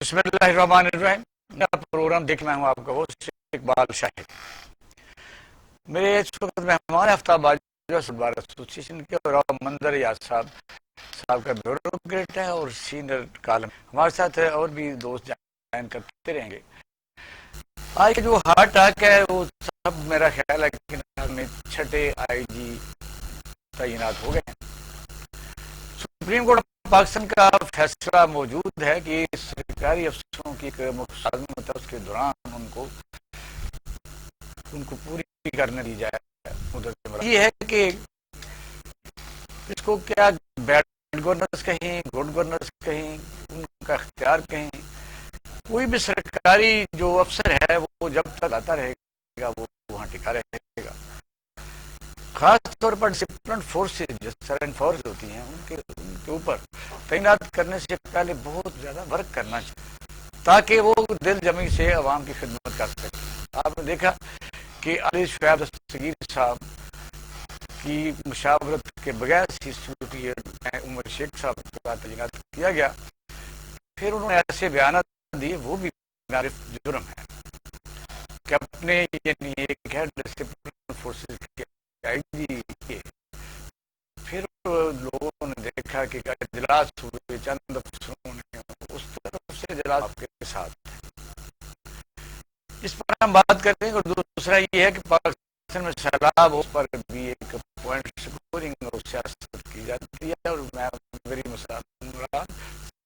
بسم اللہ الرحمن الرحیم. میرا پروگرام دیکھ میں ہوں آپ کا وہ اقبال شاہد. میرے اس وقت مہمان ہفتہ باجوہ بار ایسوسیشن کے اور منظر یاد صاحب کا بیوروکریٹ ہے اور سینئر کالم ہمارے ساتھ ہے، اور بھی دوست جوائن کرتے رہیں گے. آج کا جو ہارٹ اٹیک ہے وہ سب میرا خیال ہے کہ میں 6 آئی جی تعینات ہو گئے ہیں. سپریم کورٹ پاکستان کا فیصلہ موجود ہے کہ سرکاری افسروں کی ایک ملازمت ہے، اس کے دوران ان کو پوری کرنے دی جائے. یہ ہے کہ اس کو کیا بیڈ گورننس کہیں گڈ گورننس کہیں ان کا اختیار کہیں، کوئی بھی سرکاری جو افسر ہے وہ جب تک آتا رہے گا وہ وہاں ٹکا رہے گا. خاص طور پر ڈسپلن فورسز جو سرن فورس ہوتی ہیں ان کے اوپر تعینات کرنے سے پہلے بہت زیادہ ورک کرنا چاہیے تاکہ وہ دل جمی سے عوام کی خدمت کر سکے. آپ نے دیکھا کہ علی شعیب دستگیر صاحب کی مشاورت کے بغیر عمر شیخ صاحب کا تعینات کیا گیا، پھر انہوں نے ایسے بیانات دیے، وہ بھی جرم ہے کہ اپنے یعنی ایک ہے ڈسپلن فورسز کے آئی جی کے، پھر لوگوں نے دیکھا کہ اجلاس ہوئے، چند افسروں نے اس طرف سے اجلاس آپ کے ساتھ. اس پر ہم بات کریں گے. اور دوسرا یہ ہے کہ پاکستان میں سیلاب اس پر بھی ایک پوائنٹ سکورنگ اور سیاست کی جاتی ہے، اور میں میری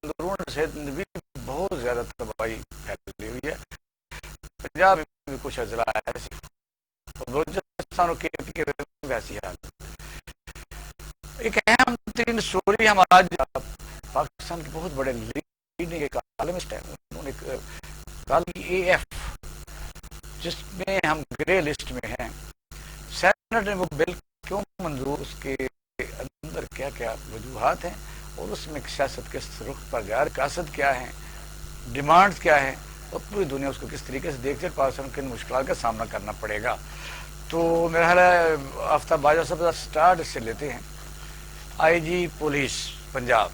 اندرون سے بھی بہت زیادہ تباہی پھیلی ہوئی ہے. پنجاب میں بھی کچھ اضلاع ایسی اور بلوچستان کے ویسی حالت. ایک اہم ترین سٹوری ہم آج پاکستان کے بہت بڑے لیڈنگ ایک کالمسٹ ہے، انہوں نے کہا کہ اے ایف جس میں ہم گرے لسٹ میں ہیں، سینٹ نے وہ بل کیوں منظور، اس کے اندر کیا کیا وجوہات ہیں اور اس میں سیاست کس رخ پر جا رہی، قاصد کیا ہیں، ڈیمانڈز کیا ہیں، اور پوری دنیا اس کو کس طریقے سے دیکھتے ہیں. پاکستان کے مشکلات کا سامنا کرنا پڑے گا. تو میرا خیال ہے ہفتہ باجوہ سب اسٹارٹ سے لیتے ہیں. آئی جی پولیس پنجاب،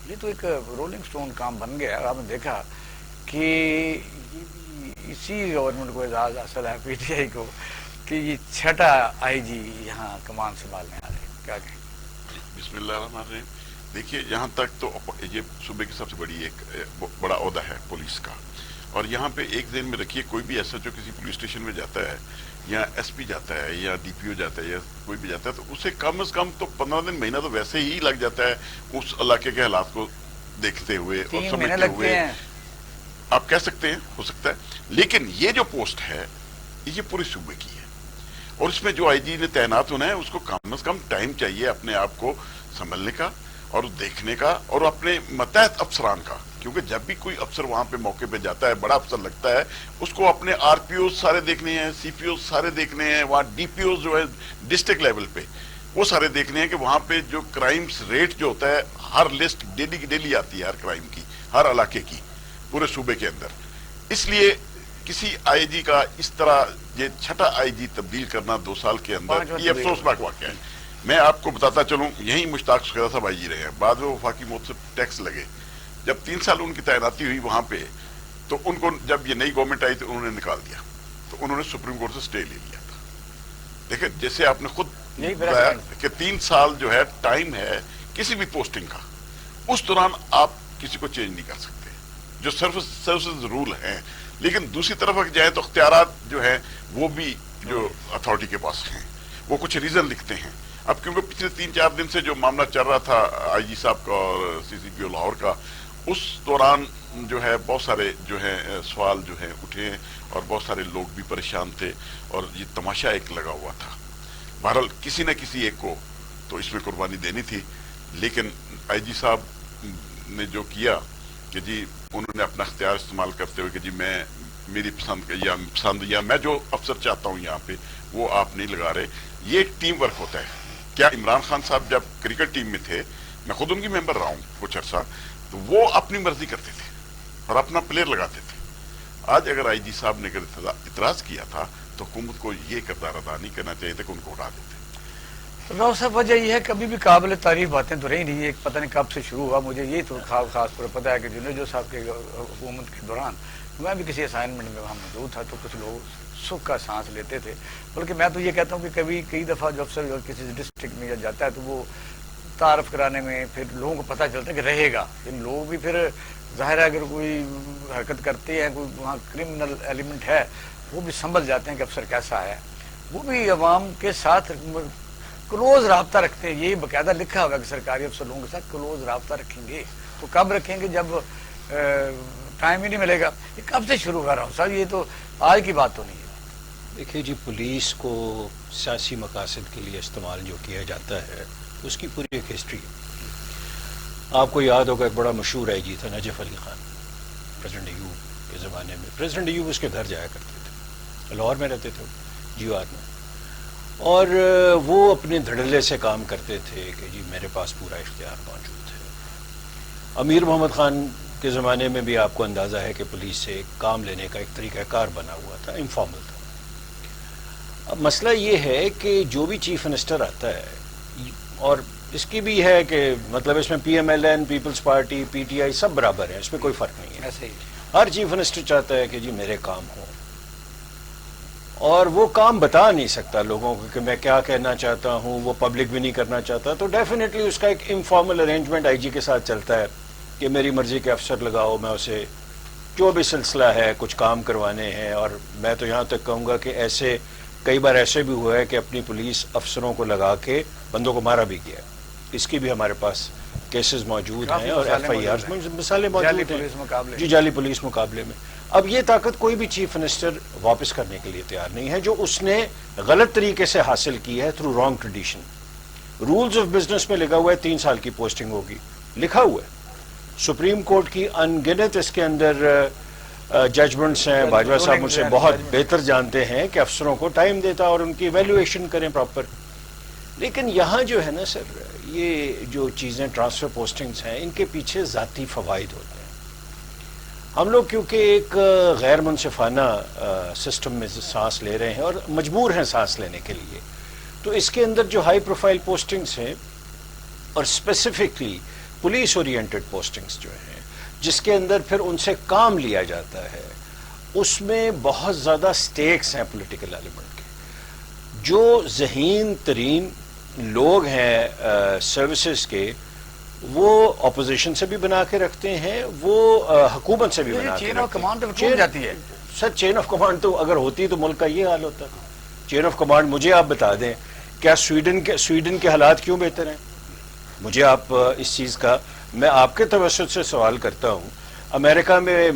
یہ تو ایک رولنگ سٹون کام بن گیا. آپ نے دیکھا کہ اسی گورنمنٹ کو اعزاز حاصل ہے پی ٹی آئی کو کہ یہ 6 آئی جی یہاں کمان سنبھالنے آ رہے ہیں. کیا کہیں؟ بسم اللہ الرحمن الرحیم. دیکھیے یہاں تک تو یہ صوبے کی سب سے بڑی ایک بڑا عہدہ ہے پولیس کا، اور یہاں پہ ایک ذہن میں رکھیے کوئی بھی ایسا جو کسی پولیس اسٹیشن میں جاتا ہے یا ایس پی جاتا ہے یا ڈی پی او جاتا ہے یا کوئی بھی جاتا ہے تو اسے کم از کم تو 15 دن مہینہ تو ویسے ہی لگ جاتا ہے اس علاقے کے حالات کو دیکھتے ہوئے اور سمجھتے ہوئے. آپ کہہ سکتے ہیں ہو سکتا ہے، لیکن یہ جو پوسٹ ہے یہ پورے صوبے کی ہے، اور اس میں جو آئی جی نے تعینات ہونا ہے اس کو کم از کم ٹائم چاہیے اپنے آپ کو سنبھلنے کا اور دیکھنے کا اور اپنے متحد افسران کا. کیونکہ جب بھی کوئی افسر وہاں پہ موقع پہ جاتا ہے، بڑا افسر لگتا ہے، اس کو اپنے آر پی اوز سارے دیکھنے ہیں، سی پی اوز سارے دیکھنے ہیں، وہاں ڈی پی اوز جو ہے ڈسٹرکٹ لیول پہ وہ سارے دیکھنے ہیں کہ وہاں پہ جو کرائمز ریٹ جو ہوتا ہے، ہر لسٹ ڈیلی کی ڈیلی آتی ہے ہر کرائم کی، ہر علاقے کی پورے صوبے کے اندر. اس لیے کسی آئی جی کا اس طرح یہ 6 آئی جی تبدیل کرنا 2 سال کے اندر یہ افسوسناک واقعہ ہے. میں آپ کو بتاتا چلوں، یہیں مشتاق سخیرہ صاحب آئی جی رہے ہیں، بعد میں وفاقی موت سے ٹیکس لگے. جب 3 سال ان کی تعیناتی ہوئی وہاں پہ تو ان کو جب یہ نئی گورنمنٹ آئی تو انہوں نے نکال دیا، تو انہوں نے سپریم کورٹ سے سٹے لے لیا تھا. دیکھیں جیسے آپ نے خود بتایا کہ 3 سال جو ہے ٹائم ہے کسی بھی پوسٹنگ کا، اس دوران آپ کسی کو چینج نہیں کر سکتے جو سروسز رول ہیں. لیکن دوسری طرف اگر جائیں تو اختیارات جو ہیں وہ بھی جو اتھارٹی کے پاس ہیں، وہ کچھ ریزن لکھتے ہیں. اب کیونکہ پچھلے 3-4 دن سے جو معاملہ چل رہا تھا آئی جی صاحب کا اور سی سی پی او لاہور کا، اس دوران جو ہے بہت سارے جو ہیں سوال جو ہیں اٹھے ہیں اور بہت سارے لوگ بھی پریشان تھے اور یہ تماشا ایک لگا ہوا تھا. بہرحال کسی نہ کسی ایک کو تو اس میں قربانی دینی تھی، لیکن آئی جی صاحب نے جو کیا کہ جی انہوں نے اپنا اختیار استعمال کرتے ہوئے کہ جی میں میری پسند یا میں جو افسر چاہتا ہوں یہاں پہ وہ آپ نہیں لگا رہے. یہ ایک ٹیم ورک ہوتا ہے. کیا عمران خان صاحب جب کرکٹ ٹیم میں تھے، میں خود ان کی ممبر رہا ہوں کچھ عرصہ، تو وہ اپنی مرضی کرتے تھے اور اپنا پلیئر لگاتے تھے. آج اگر آئی جی صاحب نے اگر اعتراض کیا تھا تو حکومت کو یہ کردار ادا نہیں کرنا چاہیے تھا کہ ان کو اٹھا دیتے. راؤ صاحب وجہ یہ ہے کبھی بھی قابل تعریف باتیں تو رہی نہیں. ایک پتہ نہیں کب سے شروع ہوا, مجھے یہ تو خاص طور پتہ ہے کہ جنیجو صاحب کے حکومت کے دوران میں بھی کسی اسائنمنٹ میں وہاں موجود تھا, تو کچھ لوگ سکھ کا سانس لیتے تھے. بلکہ میں تو یہ کہتا ہوں کہ کئی دفعہ جو افسر کسی ڈسٹرکٹ میں جاتا ہے تو وہ تعارف کرانے میں پھر لوگوں کو پتہ چلتا ہے کہ رہے گا. لوگ بھی پھر ظاہر ہے اگر کوئی حرکت کرتے ہیں, کوئی وہاں کرمنل ایلیمنٹ ہے, وہ بھی سنبھل جاتے ہیں کہ افسر کیسا ہے. وہ بھی عوام کے ساتھ کلوز رابطہ رکھتے ہیں. یہی باقاعدہ لکھا ہوا ہے کہ سرکاری افسر لوگوں کے ساتھ کلوز رابطہ رکھیں گے. تو کب رکھیں گے جب ٹائم ہی نہیں ملے گا. یہ کب سے شروع کر رہا ہوں صاحب, یہ تو آج کی بات تو نہیں ہے. دیکھیے جی, پولیس کو سیاسی مقاصد کے لیے استعمال جو کیا جاتا ہے اس کی پوری ایک ہسٹری ہے. آپ کو یاد ہوگا ایک بڑا مشہور آئی جی تھا نجف علی خان, پریزیڈنٹ ایوب کے زمانے میں. پریزیڈنٹ ایوب اس کے گھر جایا کرتے تھے, لاہور میں رہتے تھے جیو آر میں, اور وہ اپنے دھڑلے سے کام کرتے تھے کہ جی میرے پاس پورا اختیار موجود ہے. امیر محمد خان کے زمانے میں بھی آپ کو اندازہ ہے کہ پولیس سے کام لینے کا ایک طریقہ کار بنا ہوا تھا, انفارمل تھا. اب مسئلہ یہ ہے کہ جو بھی چیف منسٹر آتا ہے, اور اس کی بھی ہے کہ مطلب اس میں P M L N, Peoples Party, P T I سب برابر ہیں, اس میں کوئی فرق نہیں ہے. ایسے ہی ہر چیف منسٹر چاہتا ہے کہ جی میرے کام ہوں, اور وہ کام بتا نہیں سکتا لوگوں کو کہ میں کیا کہنا چاہتا ہوں, وہ پبلک بھی نہیں کرنا چاہتا. تو ڈیفینیٹلی اس کا ایک انفارمل ارینجمنٹ آئی جی کے ساتھ چلتا ہے کہ میری مرضی کے افسر لگاؤ, میں اسے جو بھی سلسلہ ہے کچھ کام کروانے ہیں. اور میں تو یہاں تک کہوں گا کہ ایسے کئی بار ایسے بھی ہوا ہے کہ اپنی پولیس افسروں کو لگا کے بندوں کو مارا بھی گیا. اس کی بھی ہمارے پاس کیسز موجود ہیں اور ایف آئی آر میں مثالیں موجود ہیں جی, جعلی پولیس مقابلے میں. اب یہ طاقت کوئی بھی چیف منسٹر واپس کرنے کے لیے تیار نہیں ہے جو اس نے غلط طریقے سے حاصل کی ہے through wrong tradition. Rules of business میں لکھا ہوا ہے 3 سال کی پوسٹنگ ہوگی, لکھا ہوا ہے. سپریم کورٹ کی ان گنت اس کے اندر ججمنٹس ہیں. باجوہ صاحب مجھ سے بہت بہتر جانتے ہیں کہ افسروں کو ٹائم دیتا اور ان کی ایویلویشن کریں پراپر. لیکن یہاں جو ہے نا سر, یہ جو چیزیں ٹرانسفر پوسٹنگز ہیں ان کے پیچھے ذاتی فوائد ہوتے ہیں. ہم لوگ کیونکہ ایک غیر منصفانہ سسٹم میں سانس لے رہے ہیں اور مجبور ہیں سانس لینے کے لیے, تو اس کے اندر جو ہائی پروفائل پوسٹنگز ہیں اور اسپیسیفکلی پولیس اورینٹڈ پوسٹنگز جو ہیں جس کے اندر پھر ان سے کام لیا جاتا ہے, اس میں بہت زیادہ سٹیکس ہیں پولیٹیکل ایلیمنٹ کے. جو ذہین ترین لوگ ہیں سروسز کے, وہ اپوزیشن سے بھی بنا کے رکھتے ہیں, وہ حکومت سے بھی بنا کے چین آف رکھتے کمانڈ ہیں. تو ٹوٹ جاتی ہے سر چین آف کمانڈ تو اگر ہوتی تو ملک کا یہ حال ہوتا. چین آف کمانڈ مجھے آپ بتا دیں, کیا سویڈن کے حالات کیوں بہتر ہیں؟ مجھے آپ اس چیز کا, میں آپ کے توسط سے سوال کرتا ہوں. امریکہ میں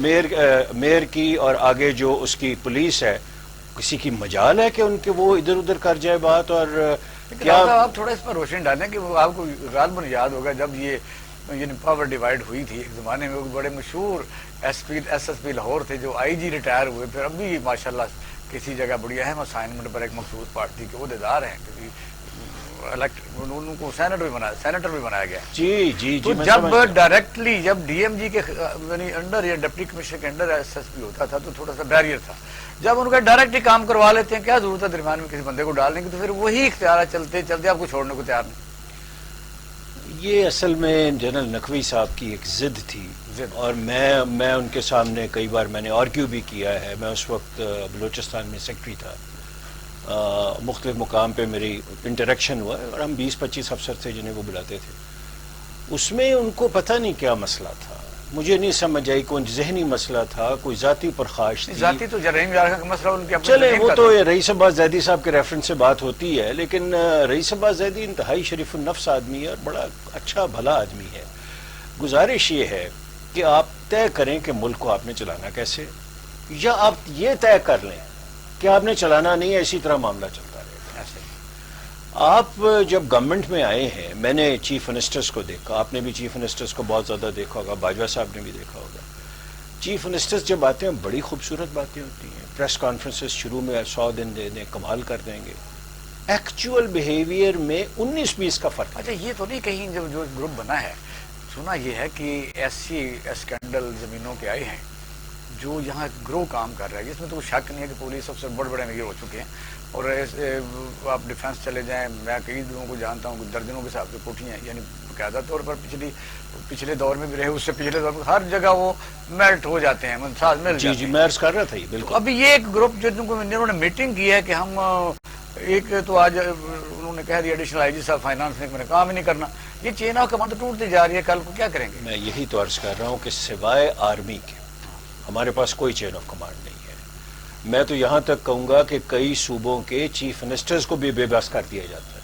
میئر کی اور آگے جو اس کی پولیس ہے, کسی کی مجال ہے کہ ان کے وہ ادھر ادھر کر جائے بات؟ اور کیا آپ تھوڑا اس پر روشن ڈالیں کہ وہ آپ کو غالباً یاد ہوگا جب یہ پاور ڈیوائڈ ہوئی تھی ایک زمانے میں, وہ بڑے مشہور ایس ایس پی لاہور تھے جو آئی جی ریٹائر ہوئے, پھر اب بھی ماشاءاللہ کسی جگہ بڑی اہم اسائنمنٹ پر ایک مخصوص پارٹی کے عہدیدار ہیں, ان کو سینیٹر بھی بنایا گیا. جی جی تو جب ڈائریکٹلی جب ڈی ایم جی کے یعنی انڈر یا ڈپٹی کمشنر کے انڈر ایس ایس پی ہوتا تھا تو تھوڑا سا بیریئر تھا. جب ان کا ڈائریکٹ ہی کام کروا لیتے ہیں, کیا ضرورت ہے درمیان میں کسی بندے کو ڈالنے کی؟ تو پھر وہی اختیار چلتے چلتے آپ کو چھوڑنے کو تیار نہیں. یہ اصل میں جنرل نقوی صاحب کی ایک ضد تھی, اور میں ان کے سامنے کئی بار میں نے آرگیو بھی کیا ہے. میں اس وقت بلوچستان میں سیکٹری تھا, مختلف مقام پہ میری انٹریکشن ہوا, اور ہم 20-25 افسر تھے جنہیں وہ بلاتے تھے. اس میں ان کو پتہ نہیں کیا مسئلہ تھا, مجھے نہیں سمجھ آئی. کوئی ذہنی مسئلہ تھا, کوئی ذاتی پرخاش تھی. ذاتی تو رحیم یار کا مسئلہ ان کے اپنے چلے, وہ تو رئیس عباس زیدی صاحب کے ریفرنس سے بات ہوتی ہے, لیکن رئیس عباس زیدی انتہائی شریف النفس آدمی ہے اور بڑا اچھا بھلا آدمی ہے. گزارش یہ ہے کہ آپ طے کریں کہ ملک کو آپ نے چلانا کیسے, یا آپ یہ طے کر لیں کہ آپ نے چلانا نہیں ہے, اسی طرح معاملہ چلتا رہے گا. آپ جب گورنمنٹ میں آئے ہیں, میں نے چیف منسٹرز کو دیکھا, آپ نے بھی چیف منسٹرز کو بہت زیادہ دیکھا ہوگا, باجوہ صاحب نے بھی دیکھا ہوگا. چیف منسٹرز جب آتے ہیں بڑی خوبصورت باتیں ہوتی ہیں, پریس کانفرنسز شروع میں 100 دن دے دیں, کمال کر دیں گے. ایکچوئل بیہیویئر میں 19-20 کا فرق. اچھا, یہ تو نہیں کہیں جب جو گروپ بنا ہے, سنا یہ ہے کہ ایسی اسکینڈل زمینوں کے آئے ہیں جو یہاں گروہ کام کر رہا ہے، اس میں تو کوئی شک نہیں ہے کہ پولیس افسر بڑے بڑے امیر ہو چکے ہیں، اور آپ ڈیفینس چلے جائیں، میں کئی لوگوں کو جانتا ہوں، درجنوں کے حساب سے کوٹیاں ہیں، یعنی باقاعدہ طور پر پچھلے دور میں بھی رہے، اس سے پچھلے دور میں ہر جگہ وہ میلٹ ہو جاتے ہیں، ساتھ مل جاتے ہیں۔ جی میں عرض کر رہا تھا یہ بالکل۔ ابھی یہ ایک گروپ جنہوں نے میٹنگ کی ہے کہ ہم ایک تو آج انہوں نے کہہ دیا ایڈیشنل آئی جی صاحب فائنانس نے، میں نے کام ہی نہیں کرنا، یہ چین آف کمانڈ ٹوٹتی جا رہی ہے، کل کو کیا کریں گے؟ میں یہی تو عرض کر رہا ہوں کہ سوائے آرمی کے ہمارے پاس کوئی چین آف کمانڈ نہیں ہے۔ میں تو یہاں تک کہوں گا کہ کئی صوبوں کے چیف منسٹرز کو بھی بے بس کر دیا جاتا ہے،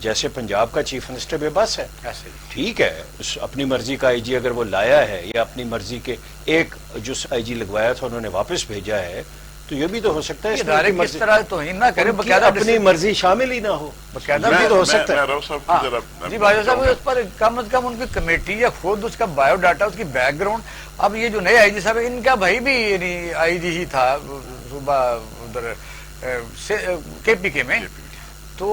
جیسے پنجاب کا چیف منسٹر بے بس ہے، ایسے ہی ٹھیک ہے، اپنی مرضی کا آئی جی اگر وہ لایا ہے یا اپنی مرضی کے ایک جو آئی جی لگوایا تھا انہوں نے واپس بھیجا ہے، تو یہ بھی تو ہو سکتا ہے اس میں ادارے کس طرح توہین نہ کرے، باقاعدہ اپنی مرضی شامل ہی نہ ہو، باقاعدہ یہ بھی تو ہو سکتا ہے۔ راؤ صاحب کی ذرا جی بھائی صاحب، اس پر کم از کم ان کی کمیٹی یا خود اس کا بایو ڈاٹا، اس کی بیک گراؤنڈ، اب یہ جو نئے آئی جی صاحب ان کا بھائی بھی یعنی آئی جی ہی تھا صوبہ ادھر کے پی کے میں، تو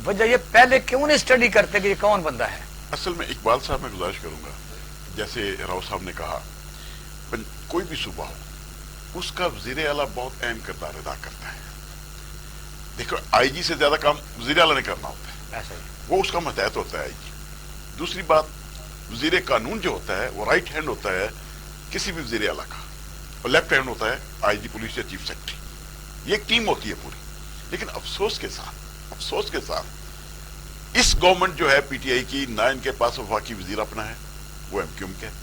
وجہ یہ پہلے کیوں نہیں اسٹڈی کرتے کہ یہ کون بندہ ہے؟ اصل میں اقبال صاحب میں گزارش کروں گا، جیسے راؤ صاحب نے کہا کوئی بھی صوبہ ہو اس کا وزیر اعلیٰ بہت اہم کردار ادا کرتا ہے۔ دیکھو آئی جی سے زیادہ کام وزیر اعلیٰ نے کرنا ہوتا ہے، ایسا ہی وہ اس کا ماتحت ہوتا ہے آئی جی۔ دوسری بات، وزیر قانون جو ہوتا ہے وہ رائٹ ہینڈ ہوتا ہے کسی بھی وزیر اعلیٰ کا، اور لیفٹ ہینڈ ہوتا ہے آئی جی پولیس یا چیف سیکرٹری، یہ ایک ٹیم ہوتی ہے پوری۔ لیکن افسوس کے ساتھ اس گورنمنٹ جو ہے پی ٹی آئی کی، نہ ان کے پاس وفاقی وزیر اپنا ہے، وہ ایم کیو ایم کا ہے۔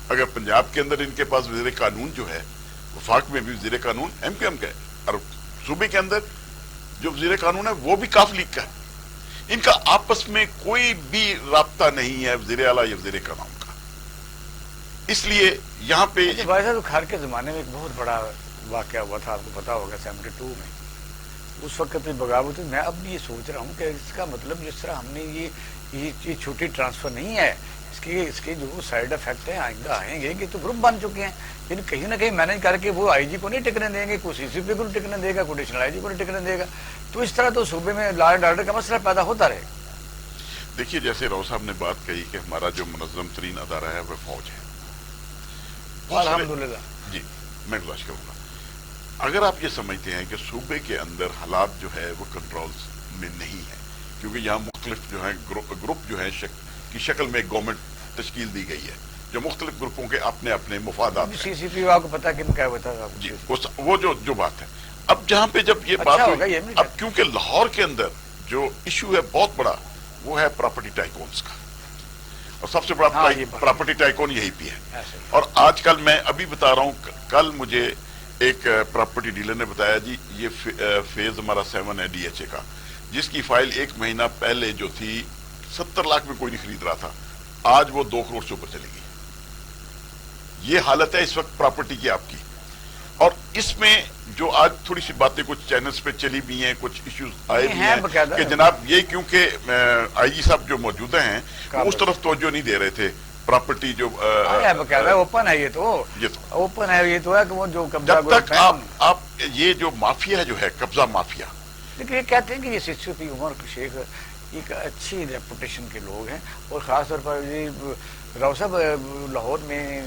اگر پنجاب کے اندر ان کے پاس وزیر قانون جو ہے، وفاق میں بھی وزیر قانون ایم کیو ایم کا ہے، اور صوبے کے اندر جو وزیر قانون ہے وہ بھی کاف لیگ کا ہے۔ ان کا آپس میں کوئی بھی رابطہ نہیں ہے وزیر اعلیٰ یا وزیر قانون کا۔ اس لیے یہاں پہ بھائی صاحب کھار کے زمانے میں ایک بہت بڑا واقعہ ہوا تھا، آپ کو پتا ہوگا 72 میں، اس وقت بھی بغاوت۔ میں اب بھی یہ سوچ رہا ہوں کہ اس کا مطلب جس طرح ہم نے یہ چھوٹی ٹرانسفر نہیں ہے، اس کے جو سائیڈ افیکٹ ہیں آئندہ آئیں گے کہ تو گروپ بن چکے ہیں، یعنی کہیں نہ کہیں مینج کر کے وہ آئی جی کو نہیں ٹکنے دیں گے، کوئی سی سی پی کو نہیں ٹکنے دے گا، کوئی ایڈیشنل آئی جی کو نہیں ٹکنے دے گا، تو اس طرح تو صوبے میں لا اینڈ آرڈر کا مسئلہ پیدا ہوتا رہے گا۔ دیکھیے جیسے راؤ صاحب نے بات کہی کہ ہمارا جو منظم ترین ادارہ ہے وہ فوج ہے۔ الحمدللہ۔ جی میں گزارش کروں گا، اگر آپ یہ سمجھتے ہیں کہ صوبے کے اندر حالات جو ہے وہ کنٹرول میں نہیں ہے، کیونکہ یہاں مختلف جو ہیں گروپ جو ہیں کی شکل میں ایک گورنمنٹ تشکیل دی گئی ہے جو مختلف گروپوں کے اپنے اپنے مفادات ہیں۔ سی سی پی آپ کو پتا کہ کیا ہوتا ہے؟ جی وہ جو بات ہے، اب جہاں پہ جب یہ بات ہوئی، اب کیونکہ لاہور کے اندر جو ایشو ہے بہت بڑا، وہ ہے پراپرٹی ٹائکونز کا، اور سب سے بڑا پراپرٹی ٹائکون یہی پہ ہے۔ اور آج کل میں ابھی بتا رہا ہوں، کل مجھے ایک پراپرٹی ڈیلر نے بتایا جی یہ فیز ہمارا 7 ہے ڈی ایچ اے کا، جس کی فائل 1 مہینہ پہلے جو تھی 70 لاکھ میں کوئی نہیں خرید رہا تھا، آج وہ 2 کروڑ سے اوپر چلے گی۔ یہ حالت ہے اس وقت پراپرٹی کی آپ کی۔ اور اس میں جو آج تھوڑی سی باتیں کچھ چینلز پہ چلی بھی ہیں، کچھ ایشوز آئے بھی ہیں کہ جناب یہ کیونکہ آئی جی صاحب جو موجودہ ہیں اس طرف توجہ نہیں دے رہے تھے، پراپرٹی جو اوپن ہے، یہ تو اوپن ہے، یہ تو ہے کہ وہ جو قبضہ، جب تک آپ یہ جو مافیا جو ہے قبضہ مافیا، لیکن یہ کہتے ہیں کہ یہ سی سی پی عمر شیخ ایک اچھی ریپوٹیشن کے لوگ ہیں، اور خاص طور پر یہ راؤ صاحب لاہور میں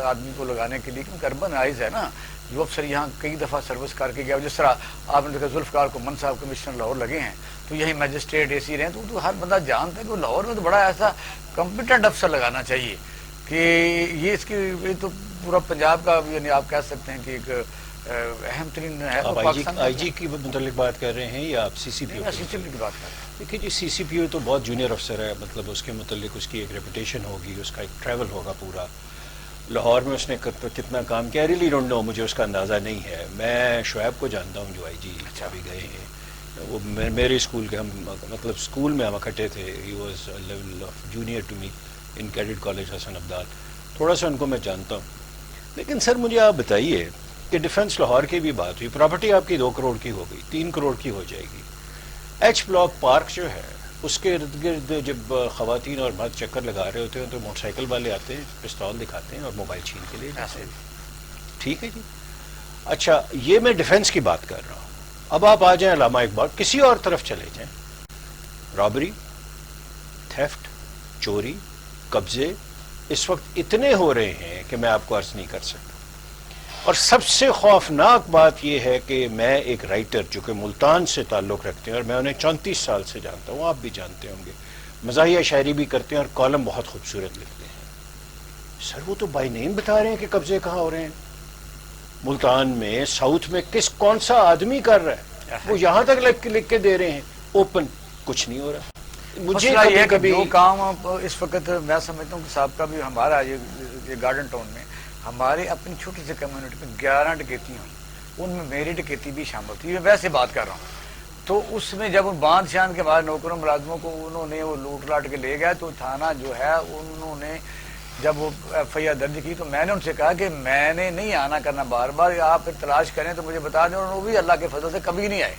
آدمی کو لگانے کے لیے، کیونکہ اربن آئز ہے نا، جو افسر یہاں کئی دفعہ سروس کر کے گیا، جس طرح آپ نے دیکھا ذوالفقار کو من صاحب کمشنر لاہور لگے ہیں، تو یہی میجسٹریٹ اے سی رہے ہیں، تو ہر بندہ جانتا ہے کہ لاہور میں تو بڑا ایسا کمپیٹنٹ افسر لگانا چاہیے کہ یہ اس کی یہ تو پورا پنجاب کا، یعنی آپ کہہ سکتے ہیں کہ ایک اہم ترین ہے۔ آئی جی کی متعلق بات کر رہے ہیں یا آپ سی سی پی او سی سی پی کی بات کر رہے ہیں؟ دیکھیے جی سی سی پی او تو بہت جونیئر افسر ہے، مطلب اس کے متعلق اس کی ایک ریپوٹیشن ہوگی، اس کا ایک ٹریول ہوگا پورا لاہور میں، اس نے کتنا کام کیا، ریلی ڈونٹ نو، مجھے اس کا اندازہ نہیں ہے۔ میں شعیب کو جانتا ہوں جو آئی جی بھی گئے ہیں، وہ میرے اسکول کے، ہم مطلب اسکول میں ہم اکٹھے تھے، he was level of junior to me in cadet college Hasan Abdal, تھوڑا سا ان کو میں جانتا ہوں۔ لیکن سر مجھے آپ بتائیے کہ ڈیفنس لاہور کی بھی بات ہوئی، پراپرٹی آپ کی 2 کروڑ کی ہو گئی، 3 کروڑ کی ہو جائے گی۔ ایچ بلاک پارک جو ہے اس کے ارد گرد جب خواتین اور مرد چکر لگا رہے ہوتے ہیں تو موٹر سائیکل والے آتے ہیں، پستول دکھاتے ہیں اور موبائل چھین کے لیے جاتے ہیں، ٹھیک ہے جی۔ اچھا یہ میں ڈیفنس کی بات کر رہا ہوں، اب آپ آ جائیں علامہ اقبال، کسی اور طرف چلے جائیں، رابری، تھیفٹ، چوری، قبضے، اس وقت اتنے ہو رہے ہیں کہ میں آپ کو عرض نہیں کر سکتا. اور سب سے خوفناک بات یہ ہے کہ میں ایک رائٹر جو کہ ملتان سے تعلق رکھتے ہیں اور میں انہیں 34 سال سے جانتا ہوں, آپ بھی جانتے ہوں گے, مزاحیہ شاعری بھی کرتے ہیں اور کالم بہت خوبصورت لکھتے ہیں. سر وہ تو بائی نیم بتا رہے ہیں کہ قبضے کہاں ہو رہے ہیں ملتان میں, ساؤتھ میں, کون سا آدمی کر رہا ہے, وہ یہاں تک لکھ کے دے رہے ہیں اوپن, کچھ نہیں ہو رہا. مجھے کبھی جو کام اس وقت میں سمجھتا ہوں کہ صاحب کا بھی ہمارا یہ گارڈن ٹاؤن میں ہمارے اپنی چھوٹی سی کمیونٹی میں 11 ڈکیتی ہوئی, ان میں میری ڈکیتی بھی شامل تھی. میں ویسے بات کر رہا ہوں تو اس میں جب باندھ شاند کے بعد نوکروں ملازموں کو انہوں نے وہ لوٹ لاٹ کے لے گئے تو تھانہ جو ہے انہوں نے جب وہ ایف آئی آر درج کی تو میں نے ان سے کہا کہ میں نے نہیں آنا کرنا بار بار, آپ پھر تلاش کریں تو مجھے بتا دیں, اور وہ بھی اللہ کے فضل سے کبھی نہیں آئے.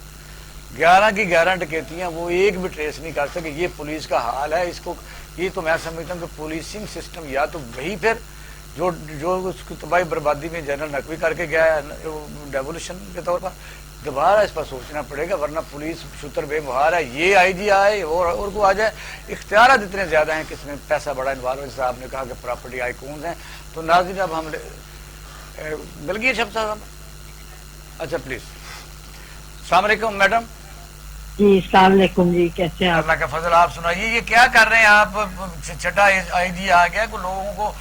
11 کی 11 ڈکیتیاں وہ ایک بھی ٹریس نہیں کر سکے. یہ پولیس کا حال ہے. اس کو یہ تو میں سمجھتا ہوں کہ پولیسنگ سسٹم یا تو وہی پھر جو اس کی تباہی بربادی میں جنرل نقوی کر کے گیا ہے ڈیولیوشن کے طور پر, دوبارہ اس پر سوچنا پڑے گا, ورنہ پولیس شتر بے مہار ہے. یہ آئی جی آئے اور کو آ جائے, اختیارات اتنے زیادہ ہیں کہ اس میں پیسہ بڑا انوالو ہے. جیسے آپ نے کہا کہ پراپرٹی آئیکونز ہیں. تو ناظرین اب ہم مل گئی شب صاحب. اچھا پلیز. السلام علیکم میڈم. جی السلام علیکم جی, کیسے ہیں آپ؟ اللہ کا فضل. آپ سنائیے یہ کیا کر رہے ہیں آپ؟ چھٹا آئی جی آ گیا, لوگوں کو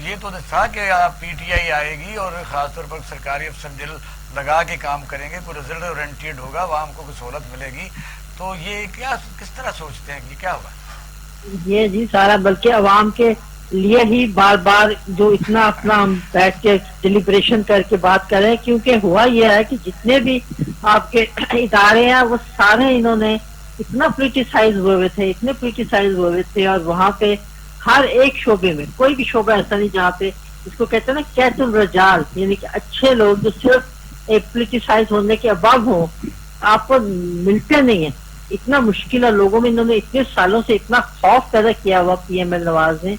یہ تو تھا کہ آپ پی ٹی آئی آئے گی اور خاص طور پر سرکاری افسر دل لگا کے کام کریں گے, کوئی رزلٹ اورینٹیڈ ہوگا, وہاں ہم کو کوئی سہولت ملے گی. تو یہ کیا کس طرح سوچتے ہیں کہ کیا ہوگا؟ یہ جی سارا بلکہ عوام کے لیے ہی بار بار جو اتنا اپنا ہم بیٹھ کے ڈیلیبریشن کر کے بات کر رہے ہیں, کیونکہ ہوا یہ ہے کہ جتنے بھی آپ کے ادارے ہیں وہ سارے انہوں نے اتنا پولیٹیسائز ہوئے تھے اور وہاں پہ ہر ایک شعبے میں کوئی بھی شعبہ ایسا نہیں جہاں پہ اس کو کہتے ہیں نا کیت الرجال, یعنی کہ اچھے لوگ جو صرف ایک پولیٹیسائز ہونے کے ابو ہوں, آپ کو ملتے نہیں ہیں. اتنا مشکل ہے لوگوں میں, انہوں نے اتنے سالوں سے اتنا خوف پیدا کیا ہوا پی ایم ایل نواز نے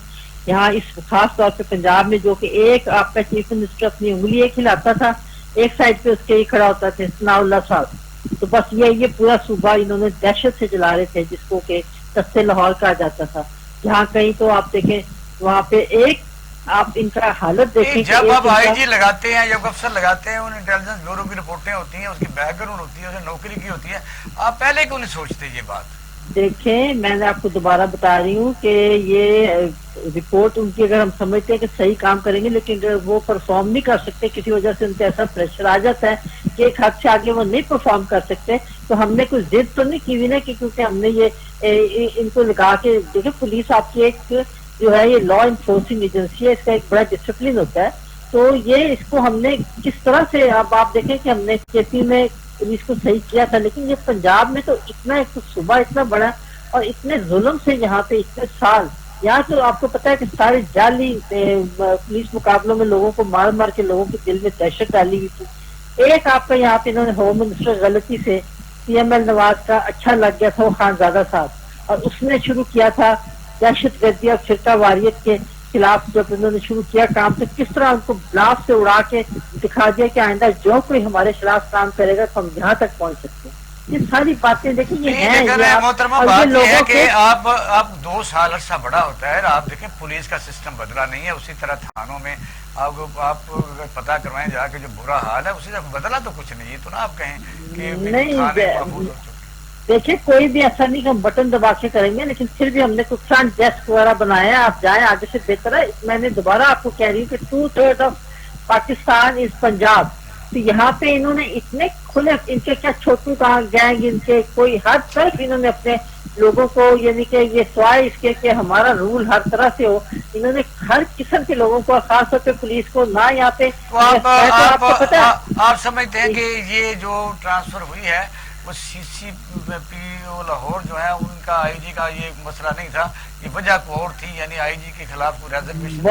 یہاں اس خاص طور پہ پنجاب میں, جو کہ ایک آپ کا چیف منسٹر اپنی انگلی ایک ہلاتا تھا, ایک سائڈ پہ اس کے ہی کھڑا ہوتا تھا ثناء اللہ صاحب. تو بس یہ پورا صوبہ انہوں نے دہشت سے چلا رہے تھے, جس کو کہ قصے لاہور کہا جاتا تھا. جہاں کہیں تو آپ دیکھیں وہاں پہ ایک آپ ان کا حالت دیکھیں, جب آپ آئی جی لگاتے ہیں, جب افسر لگاتے ہیں, ان انٹیلیجنس بیورو کی رپورٹیں ہوتی ہیں, اس کی بیک گراؤنڈ ہوتی ہے, اسے نوکری کی ہوتی ہے, آپ پہلے کیوں نہیں سوچتے یہ بات؟ دیکھیں میں نے آپ کو دوبارہ بتا رہی ہوں کہ یہ رپورٹ ان کی اگر ہم سمجھتے ہیں کہ صحیح کام کریں گے, لیکن وہ پرفارم نہیں کر سکتے, کسی وجہ سے ان پہ ایسا پریشر آ جاتا ہے کہ ایک حد سے آگے وہ نہیں پرفارم کر سکتے. تو ہم نے کوئی ضد تو نہیں کی ہوئی نا کہ کیونکہ ہم نے یہ ان کو لگا کے دیکھیں, پولیس آپ کی ایک جو ہے یہ لا انفورسنگ ایجنسی ہے, اس کا ایک بڑا ڈسپلن ہوتا ہے. تو یہ اس کو ہم نے کس طرح سے اب آپ دیکھیں کہ ہم نے کے پی میں پولیس کو صحیح کیا تھا, لیکن یہ پنجاب میں تو اتنا ایک صوبہ اتنا بڑا اور اتنے ظلم سے یہاں پہ اتنے سال, یہاں تو آپ کو پتا ہے کہ سارے جعلی پولیس مقابلوں میں لوگوں کو مار مار کے لوگوں کے دل میں دہشت ڈالی ہوئی تھی. ایک آپ کا یہاں پہ انہوں نے ہوم منسٹر غلطی سے پی ایم ایل نواز کا اچھا لگ گیا تھا, وہ خانزادہ صاحب, اور اس نے شروع کیا تھا دہشت گردی اور فرقہ واریت کے خلاف. جب انہوں نے شروع کیا کام تو کس طرح ان کو بلاف سے اڑا کے دکھا دیا کہ آئندہ جو کوئی ہمارے خلاف کام کرے گا تو ہم یہاں تک پہنچ سکتے ہیں. یہ ساری باتیں دیکھیں یہ ہیں محترمہ, بات یہ ہے کہ آپ 2 سال عرصہ بڑا ہوتا ہے, آپ دیکھیں پولیس کا سسٹم بدلا نہیں ہے, اسی طرح تھانوں میں آپ پتہ کروائیں جا کے جو برا حال ہے اسی طرح بدلا تو کچھ نہیں. تو نا آپ کہیں کہ نہیں, دیکھیں کوئی بھی ایسا نہیں کہ ہم بٹن دبا کے کریں گے, لیکن پھر بھی ہم نے کچھ فرنٹ ڈیسک وغیرہ بنایا ہے, آپ جائیں آگے سے بہتر ہے. میں نے دوبارہ آپ کو کہہ رہی ہوں کہ 2/3 آف پاکستان از پنجاب. تو یہاں پہ انہوں نے اتنے کھلے, ان کے کیا چھوٹو کہاں گینگ, ان کے کوئی ہر طرف انہوں نے اپنے لوگوں کو, یعنی کہ یہ سوائے اس کے کہ ہمارا رول ہر طرح سے ہو, انہوں نے ہر قسم کے لوگوں کو, خاص طور پہ پولیس کو نہ یہاں پہ. آپ سمجھتے ہیں کہ یہ جو ٹرانسفر ہوئی ہے وہ سی سی پی او لاہور جو ہے ان کا آئی جی کا یہ مسئلہ نہیں تھا, یہ وجہ کو اور تھی, یعنی آئی جی کے خلاف کوئی ریزرویشن